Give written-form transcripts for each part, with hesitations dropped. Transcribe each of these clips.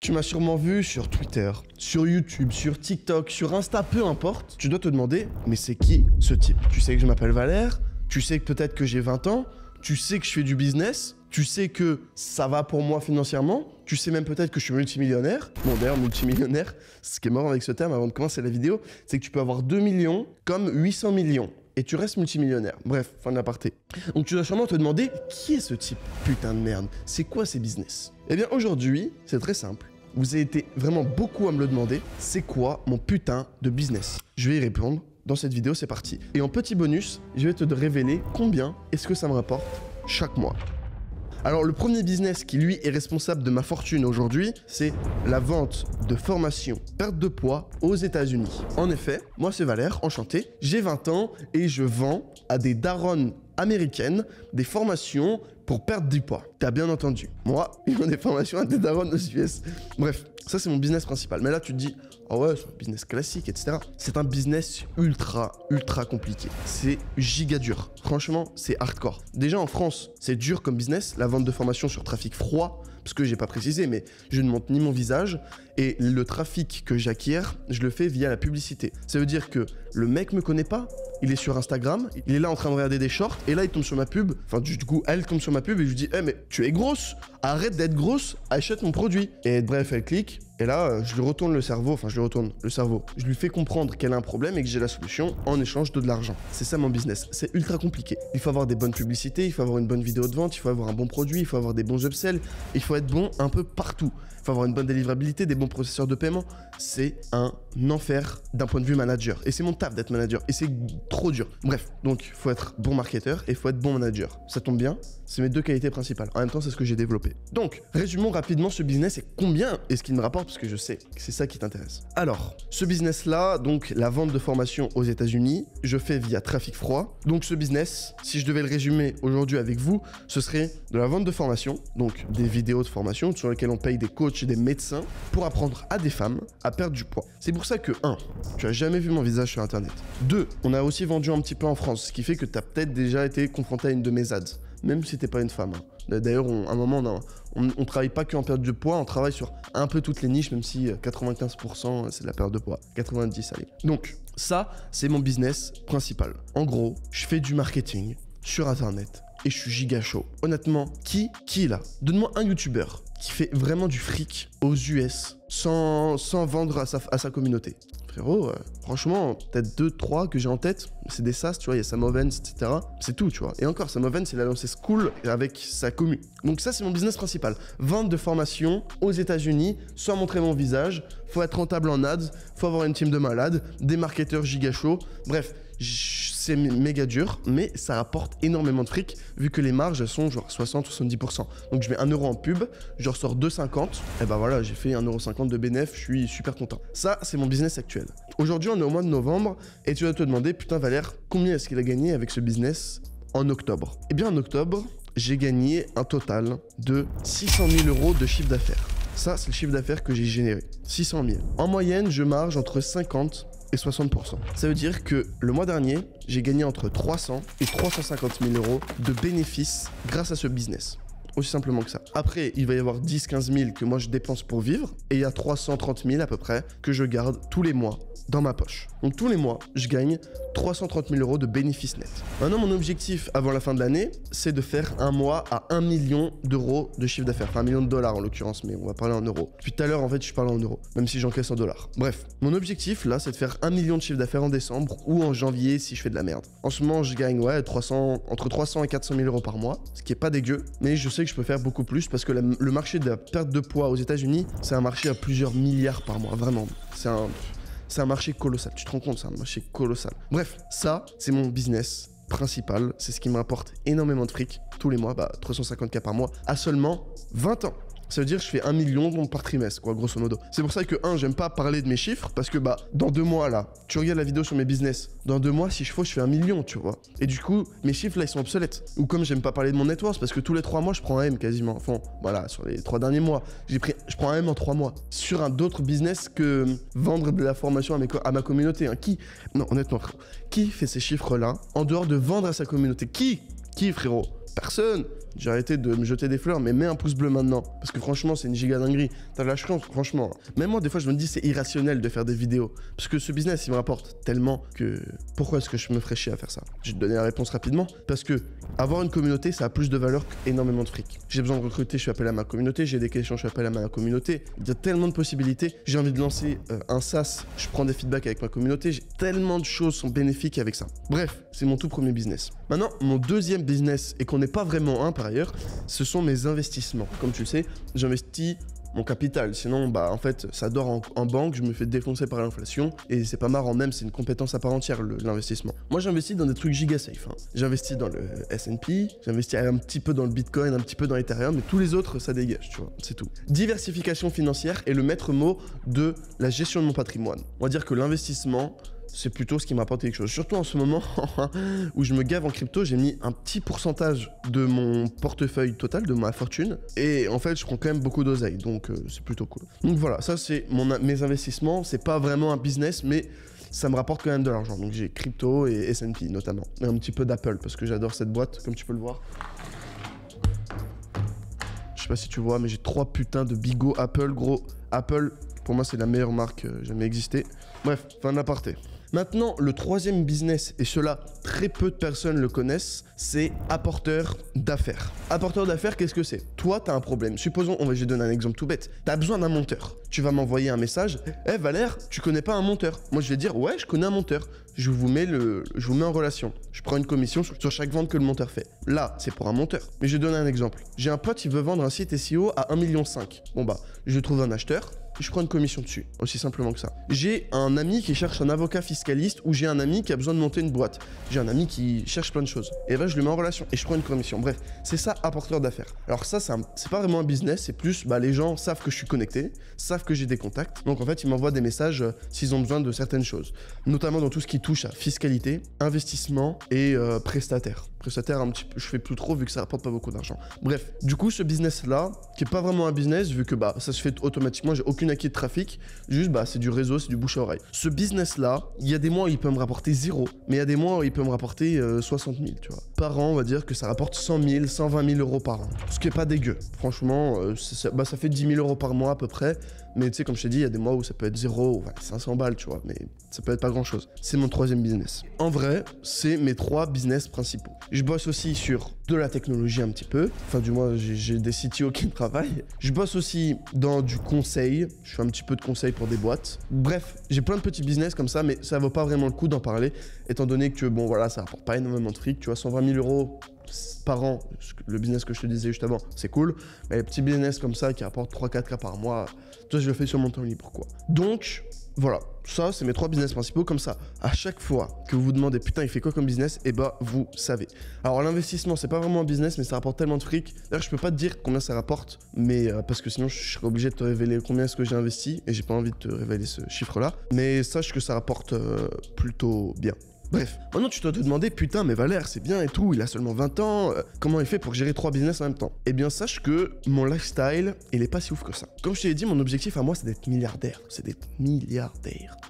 Tu m'as sûrement vu sur Twitter, sur YouTube, sur TikTok, sur Insta, peu importe. Tu dois te demander, mais c'est qui ce type? Tu sais que je m'appelle Valère, tu sais que peut-être que j'ai 20 ans, tu sais que je fais du business, tu sais que ça va pour moi financièrement, tu sais même peut-être que je suis multimillionnaire. Bon d'ailleurs, multimillionnaire, ce qui est marrant avec ce terme avant de commencer la vidéo, c'est que tu peux avoir 2 millions comme 800 millions. Et tu restes multimillionnaire. Bref, fin de l'aparté. Donc tu dois sûrement te demander, qui est ce type? Putain de merde, c'est quoi ces business? Eh bien aujourd'hui, c'est très simple. Vous avez été vraiment beaucoup à me le demander, c'est quoi mon putain de business? Je vais y répondre dans cette vidéo, c'est parti. Et en petit bonus, je vais te révéler combien est-ce que ça me rapporte chaque mois. Alors le premier business qui lui est responsable de ma fortune aujourd'hui, c'est la vente de formations perte de poids aux États-Unis. En effet, moi c'est Valère, enchanté, j'ai 20 ans et je vends à des daronnes américaines des formations pour perdre du poids. T'as bien entendu. Moi, ils ont des formations à des daronnes aux US. Bref, ça c'est mon business principal. Mais là tu te dis, oh ouais, c'est un business classique, etc. C'est un business ultra compliqué. C'est giga dur. Franchement, c'est hardcore. Déjà en France, c'est dur comme business, la vente de formation sur trafic froid, parce que j'ai pas précisé, mais je ne montre ni mon visage, et le trafic que j'acquiers, je le fais via la publicité. Ça veut dire que le mec me connaît pas, il est sur Instagram, il est là en train de regarder des shorts, et là il tombe sur ma pub, enfin du coup elle tombe sur ma pub et je lui dis, mais tu es grosse, arrête d'être grosse, achète mon produit. Et bref, elle clique, et là je lui retourne le cerveau, je lui fais comprendre qu'elle a un problème et que j'ai la solution en échange de l'argent. C'est ça mon business, c'est ultra compliqué. Il faut avoir des bonnes publicités, il faut avoir une bonne vidéo de vente, il faut avoir un bon produit, il faut avoir des bons upsells, il faut être bon un peu partout. Il faut avoir une bonne délivrabilité, des bons processeurs de paiement. C'est un enfer d'un point de vue manager. Et c'est mon taf d'être manager. Et c'est trop dur. Bref, donc il faut être bon marketeur et il faut être bon manager. Ça tombe bien, c'est mes deux qualités principales. En même temps, c'est ce que j'ai développé. Donc, résumons rapidement ce business et combien est-ce qu'il me rapporte, parce que je sais que c'est ça qui t'intéresse. Alors, ce business-là, donc la vente de formation aux États-Unis, je fais via trafic froid. Donc ce business, si je devais le résumer aujourd'hui avec vous, ce serait de la vente de formation, donc des vidéos de formation sur lesquelles on paye des coachs et des médecins pour apprendre à des femmes à perdre du poids. C'est pour ça que 1, tu as jamais vu mon visage sur internet. 2, on a aussi vendu un petit peu en France, ce qui fait que tu as peut-être déjà été confronté à une de mes ads, même si t'es pas une femme. D'ailleurs, à un moment, on travaille pas que en perte de poids, on travaille sur un peu toutes les niches, même si 95% c'est de la perte de poids. 90, allez. Donc, ça, c'est mon business principal. En gros, je fais du marketing sur internet et je suis giga chaud. Honnêtement, qui là? Donne-moi un youtubeur qui fait vraiment du fric aux US sans vendre à sa communauté. Frérot, franchement, peut-être 2-3 que j'ai en tête, c'est des SaaS, tu vois, il y a Sam Ovens, etc. C'est tout, tu vois. Et encore, Sam Ovens, il a lancé School avec sa commu. Donc ça, c'est mon business principal. Vente de formation aux États-Unis, sans montrer mon visage, faut être rentable en ads, faut avoir une team de malades, des marketeurs giga chauds, bref. C'est méga dur, mais ça rapporte énormément de fric, vu que les marges, elles sont genre 60-70%. Donc je mets 1 euro en pub, je ressors 2,50, et ben voilà, j'ai fait 1,50 € de bénéf, je suis super content. Ça, c'est mon business actuel. Aujourd'hui, on est au mois de novembre, et tu vas te demander, putain Valère, combien est-ce qu'il a gagné avec ce business en octobre? Eh bien en octobre, j'ai gagné un total de 600 000 € de chiffre d'affaires. Ça, c'est le chiffre d'affaires que j'ai généré, 600 000. En moyenne, je marge entre 50 et 60%. Ça veut dire que le mois dernier, j'ai gagné entre 300 et 350 000 € de bénéfices grâce à ce business. Aussi simplement que ça. Après, il va y avoir 10-15 000 que moi je dépense pour vivre et il y a 330 000 à peu près que je garde tous les mois dans ma poche. Donc tous les mois, je gagne 330 000 € de bénéfices nets. Maintenant, mon objectif avant la fin de l'année, c'est de faire un mois à 1 million d'euros de chiffre d'affaires. Enfin, 1 million de dollars en l'occurrence, mais on va parler en euros. Depuis tout à l'heure, en fait, je parle en euros, même si j'encaisse en dollars. Bref, mon objectif là, c'est de faire 1 million de chiffre d'affaires en décembre ou en janvier si je fais de la merde. En ce moment, je gagne entre 300 et 400 000 € par mois, ce qui est pas dégueu, mais je sais que je peux faire beaucoup plus parce que le marché de la perte de poids aux États-Unis, c'est un marché à plusieurs milliards par mois, vraiment. C'est un marché colossal, tu te rends compte, c'est un marché colossal. Bref, ça, c'est mon business principal, c'est ce qui me rapporte énormément de fric tous les mois, 350K par mois, à seulement 20 ans. Ça veut dire que je fais 1 million par trimestre, quoi, grosso modo. C'est pour ça que, j'aime pas parler de mes chiffres, parce que, dans 2 mois, là, tu regardes la vidéo sur mes business, dans 2 mois, si je fais 1 million, tu vois. Et du coup, mes chiffres, là, ils sont obsolètes. Ou comme j'aime pas parler de mon net worth, parce que tous les 3 mois, je prends un M quasiment. Enfin, voilà, sur les 3 derniers mois, je prends un M en 3 mois. Sur un d'autres business que vendre de la formation à ma communauté. Non, honnêtement, frérot, qui fait ces chiffres-là, en dehors de vendre à sa communauté? Qui, frérot? personne. J'ai arrêté de me jeter des fleurs, mais mets un pouce bleu maintenant. Parce que franchement, c'est une giga dinguerie. T'as de la chance, franchement. Même moi, des fois, je me dis, c'est irrationnel de faire des vidéos. Parce que ce business, il me rapporte tellement que... Pourquoi est-ce que je me ferais chier à faire ça? Je vais te donner la réponse rapidement. Parce que avoir une communauté, ça a plus de valeur qu'énormément de fric. J'ai besoin de recruter, je fais appel à ma communauté. J'ai des questions, je fais appel à ma communauté. Il y a tellement de possibilités. J'ai envie de lancer un SaaS, je prends des feedbacks avec ma communauté. J'ai tellement de choses sont bénéfiques avec ça. Bref, c'est mon tout premier business. Maintenant, mon deuxième business, et qu'on n'est pas vraiment un par ailleurs, ce sont mes investissements. Comme tu le sais, j'investis mon capital. Sinon, bah en fait, ça dort en banque, je me fais défoncer par l'inflation et c'est pas marrant, même c'est une compétence à part entière l'investissement. Moi, j'investis dans des trucs giga safe. Hein. J'investis dans le S&P, j'investis un petit peu dans le Bitcoin, un petit peu dans Ethereum, mais tous les autres, ça dégage, tu vois, c'est tout. Diversification financière est le maître mot de la gestion de mon patrimoine. On va dire que l'investissement, c'est plutôt ce qui m'apporte quelque chose. Surtout en ce moment où je me gave en crypto, j'ai mis un petit pourcentage de mon portefeuille total, de ma fortune. Et en fait, je prends quand même beaucoup d'oseille, donc c'est plutôt cool. Donc voilà, ça c'est mes investissements. C'est pas vraiment un business, mais ça me rapporte quand même de l'argent. Donc j'ai crypto et S&P notamment. Et un petit peu d'Apple, parce que j'adore cette boîte, comme tu peux le voir. Je sais pas si tu vois, mais j'ai 3 putains de bigots Apple, gros. Apple, pour moi, c'est la meilleure marque jamais existée. Bref, fin de l'aparté. Maintenant, le troisième business, et cela, très peu de personnes le connaissent, c'est apporteur d'affaires. Apporteur d'affaires, qu'est-ce que c'est? Toi, tu as un problème. Supposons, je vais donner un exemple tout bête. Tu as besoin d'un monteur. Tu vas m'envoyer un message. Eh Valère, tu connais pas un monteur? Moi, je vais dire, ouais, je connais un monteur. Je vous mets en relation. Je prends une commission sur chaque vente que le monteur fait. Là, c'est pour un monteur. Mais je vais donner un exemple. J'ai un pote, il veut vendre un site SEO à 1,5 million. Bon bah, je trouve un acheteur. Je prends une commission dessus, aussi simplement que ça. J'ai un ami qui cherche un avocat fiscaliste ou j'ai un ami qui a besoin de monter une boîte. J'ai un ami qui cherche plein de choses. Et ben je le mets en relation et je prends une commission. Bref, c'est ça, apporteur d'affaires. Alors ça, c'est pas vraiment un business, c'est plus, les gens savent que je suis connecté, savent que j'ai des contacts. Donc en fait, ils m'envoient des messages s'ils ont besoin de certaines choses. Notamment dans tout ce qui touche à fiscalité, investissement et prestataire. Prestataire, un petit peu, je fais plus trop vu que ça rapporte pas beaucoup d'argent. Bref, du coup, ce business-là, qui est pas vraiment un business, vu que ça se fait automatiquement, j'ai aucune acquis de trafic, juste c'est du réseau, c'est du bouche à oreille. Ce business-là, il y a des mois où il peut me rapporter 0, mais il y a des mois où il peut me rapporter 60 000, tu vois. Par an, on va dire que ça rapporte 100 000, 120 000 euros par an. Ce qui est pas dégueu. Franchement, ça fait 10 000 euros par mois à peu près. Mais tu sais, comme je t'ai dit, il y a des mois où ça peut être 0, 500 balles, tu vois, mais ça peut être pas grand chose. C'est mon troisième business. En vrai, c'est mes 3 business principaux. Je bosse aussi sur de la technologie un petit peu. Enfin, du moins, j'ai des CTO qui me travaillent. Je bosse aussi dans du conseil. Je fais un petit peu de conseil pour des boîtes. Bref, j'ai plein de petits business comme ça, mais ça vaut pas vraiment le coup d'en parler, étant donné que, ça rapporte pas énormément de fric. Tu vois, 120 000 euros par an, le business que je te disais juste avant, c'est cool. Mais les petits business comme ça qui rapportent 3-4K par mois, toi, je le fais sur mon temps libre, quoi. Donc, voilà, ça, c'est mes 3 business principaux. Comme ça, à chaque fois que vous vous demandez, putain, il fait quoi comme business? Vous savez. Alors, l'investissement, c'est pas vraiment un business, mais ça rapporte tellement de fric. D'ailleurs, je peux pas te dire combien ça rapporte, mais parce que sinon, je serais obligé de te révéler combien est-ce que j'ai investi, et j'ai pas envie de te révéler ce chiffre-là. Mais sache que ça rapporte plutôt bien. Bref, maintenant tu dois te demander, putain mais Valère c'est bien et tout, il a seulement 20 ans, comment il fait pour gérer 3 business en même temps? Eh bien sache que mon lifestyle, il est pas si ouf que ça. Comme je t'ai dit, mon objectif à moi c'est d'être milliardaire, c'est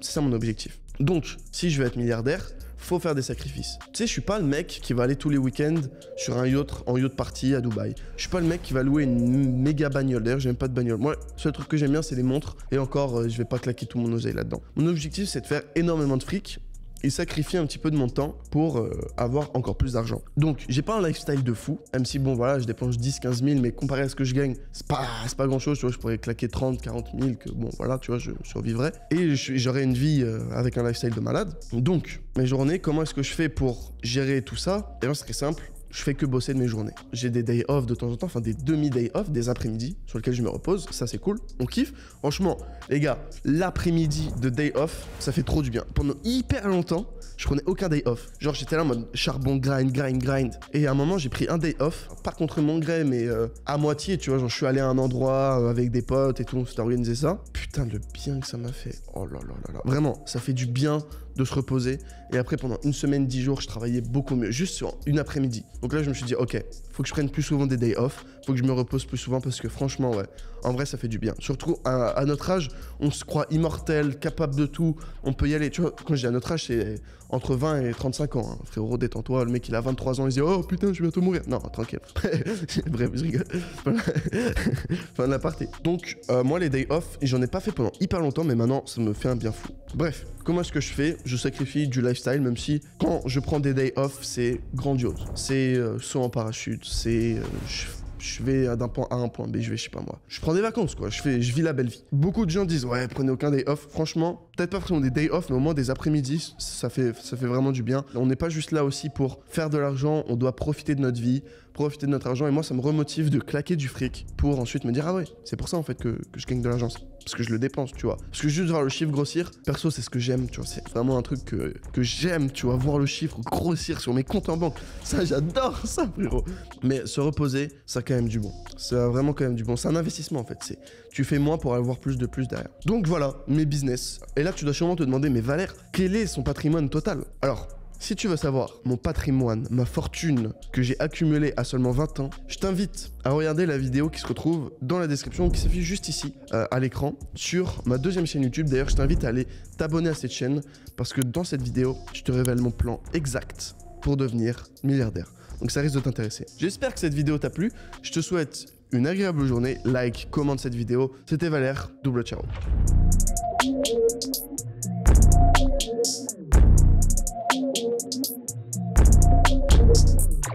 ça mon objectif. Donc, si je veux être milliardaire, faut faire des sacrifices. Tu sais, je suis pas le mec qui va aller tous les week-ends sur un yacht, en yacht party à Dubaï. Je suis pas le mec qui va louer une méga bagnole. D'ailleurs, j'aime pas de bagnole. Moi, le seul truc que j'aime bien, c'est les montres. Et encore, je vais pas claquer tout mon oseille là-dedans. Mon objectif, c'est de faire énormément de fric et sacrifier un petit peu de mon temps pour avoir encore plus d'argent. Donc, j'ai pas un lifestyle de fou, même si je dépense 10-15 000, mais comparé à ce que je gagne, c'est pas grand chose, tu vois, je pourrais claquer 30-40 000, que tu vois, je survivrais. Et j'aurais une vie avec un lifestyle de malade. Donc, mes journées, comment est-ce que je fais pour gérer tout ça? Eh bien, c'est très simple. Je fais que bosser de mes journées. J'ai des days off de temps en temps, enfin des demi-days off, des après-midi sur lesquels je me repose. Ça, c'est cool. On kiffe. Franchement, les gars, l'après-midi de day off, ça fait trop du bien. Pendant hyper longtemps, je prenais aucun day off. Genre, j'étais là en mode charbon, grind. Et à un moment, j'ai pris un day off, pas contre mon gré, mais à moitié, tu vois. Genre, je suis allé à un endroit avec des potes et tout, on s'est organisé ça. Putain, le bien que ça m'a fait. Oh là là là là. Vraiment, ça fait du bien de se reposer. Et après, pendant une semaine, 10 jours, je travaillais beaucoup mieux. Juste sur une après-midi. Donc là, je me suis dit, ok, faut que je prenne plus souvent des days off, faut que je me repose plus souvent parce que franchement, ouais, en vrai, ça fait du bien. Surtout à notre âge, on se croit immortel, capable de tout, on peut y aller. Tu vois, quand je dis à notre age, c'est entre 20 et 35 ans. Hein. Frérot, détends-toi, le mec, il a 23 ans, il se dit « Oh putain, je vais bientôt mourir ». Non, tranquille. Bref, je rigole. Fin de la partie. Donc, moi, les days off, j'en ai pas fait pendant hyper longtemps, mais maintenant, ça me fait un bien fou. Bref, comment est-ce que je fais? Je sacrifie du lifestyle, même si quand je prends des days off, c'est grandiose. C'est saut en parachute, c'est... je vais d'un point A à un point B, je sais pas moi. Je prends des vacances quoi, je vis la belle vie. Beaucoup de gens disent ouais, prenez aucun day off. Franchement, peut-être pas forcément des day off, mais au moins des après-midi, ça fait vraiment du bien. On n'est pas juste là aussi pour faire de l'argent, on doit profiter de notre vie, profiter de notre argent. Et moi, ça me remotive de claquer du fric pour ensuite me dire ah ouais, c'est pour ça en fait que je gagne de l'argent. Parce que je le dépense, tu vois. Parce que juste voir le chiffre grossir, perso, c'est ce que j'aime, tu vois. C'est vraiment un truc que j'aime, tu vois. Voir le chiffre grossir sur mes comptes en banque. Ça, j'adore ça, frérot. Mais se reposer, ça a quand même du bon. Ça a vraiment quand même du bon. C'est un investissement, en fait. Tu fais moins pour avoir plus derrière. Donc voilà, mes business. Et là, tu dois sûrement te demander, mais Valère, quel est son patrimoine total? Alors, si tu veux savoir mon patrimoine, ma fortune que j'ai accumulée à seulement 20 ans, je t'invite à regarder la vidéo qui se retrouve dans la description, qui s'affiche juste ici, à l'écran, sur ma deuxième chaîne YouTube. D'ailleurs, je t'invite à aller t'abonner à cette chaîne, parce que dans cette vidéo, je te révèle mon plan exact pour devenir milliardaire. Donc ça risque de t'intéresser. J'espère que cette vidéo t'a plu. Je te souhaite une agréable journée. Like, commente cette vidéo. C'était Valère, double ciao.